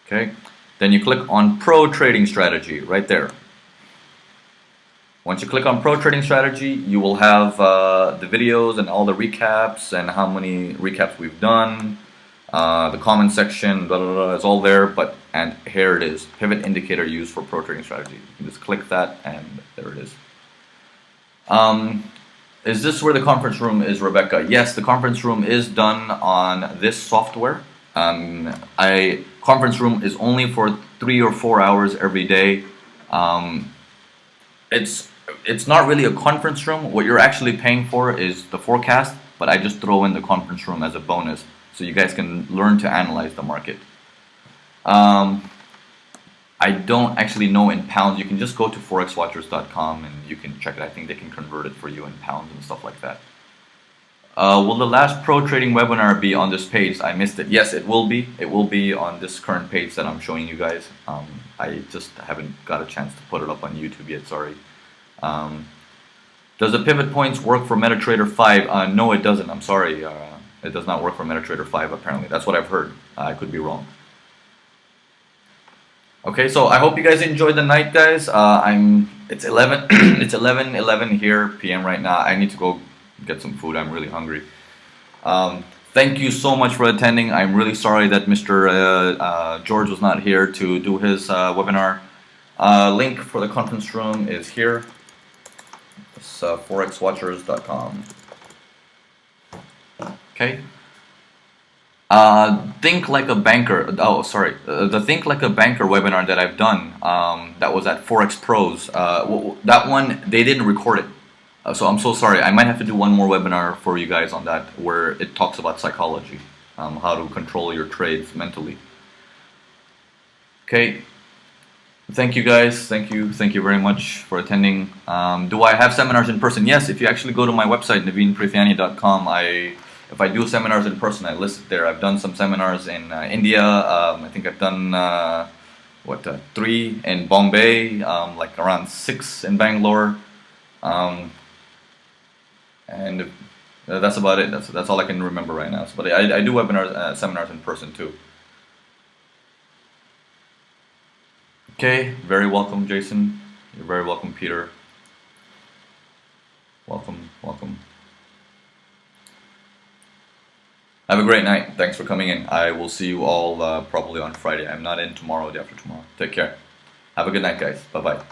Okay. Then you click on Pro Trading Strategy right there. Once you click on Pro Trading Strategy, you will have the videos and all the recaps and how many recaps we've done, the comment section, blah, blah, blah, it's all there. And here it is, pivot indicator used for Pro Trading Strategy. You can just click that and there it is. Is this where the conference room is, Rebecca? Yes, the conference room is done on this software. Conference room is only for 3 or 4 hours every day. It's not really a conference room. What you're actually paying for is the forecast, but I just throw in the conference room as a bonus so you guys can learn to analyze the market. I don't actually know in pounds. You can just go to forexwatchers.com and you can check it. I think they can convert it for you in pounds and stuff like that. Will the last pro trading webinar be on this page? I missed it. Yes, it will be. It will be on this current page that I'm showing you guys. I just haven't got a chance to put it up on YouTube yet, sorry. Does the pivot points work for MetaTrader 5? No, it doesn't. I'm sorry. It does not work for MetaTrader 5 apparently. That's what I've heard. I could be wrong. Okay, so I hope you guys enjoyed the night, guys. It's 11 it's 11 here p.m. right now. I need to go get some food. I'm really hungry. Thank you so much for attending. I'm really sorry that Mr. George was not here to do his webinar. Link for the conference room is here. It's forexwatchers.com. Okay. Think Like a Banker. Oh, sorry. The Think Like a Banker webinar that I've done. That was at Forex Pros. That one they didn't record it. So I'm so sorry. I might have to do one more webinar for you guys on that where it talks about psychology, how to control your trades mentally. Okay. Thank you guys. Thank you very much for attending. Do I have seminars in person? Yes. If you actually go to my website naveenprithyani.com, if I do seminars in person, I list it there. I've done some seminars in India. I think I've done 3 in Bombay, like around 6 in Bangalore. And that's about it. That's all I can remember right now. But I do webinars, seminars in person too. Okay, very welcome, Jason. You're very welcome, Peter. Welcome. Have a great night. Thanks for coming in. I will see you all probably on Friday. I'm not in tomorrow, the day after tomorrow. Take care. Have a good night, guys. Bye-bye.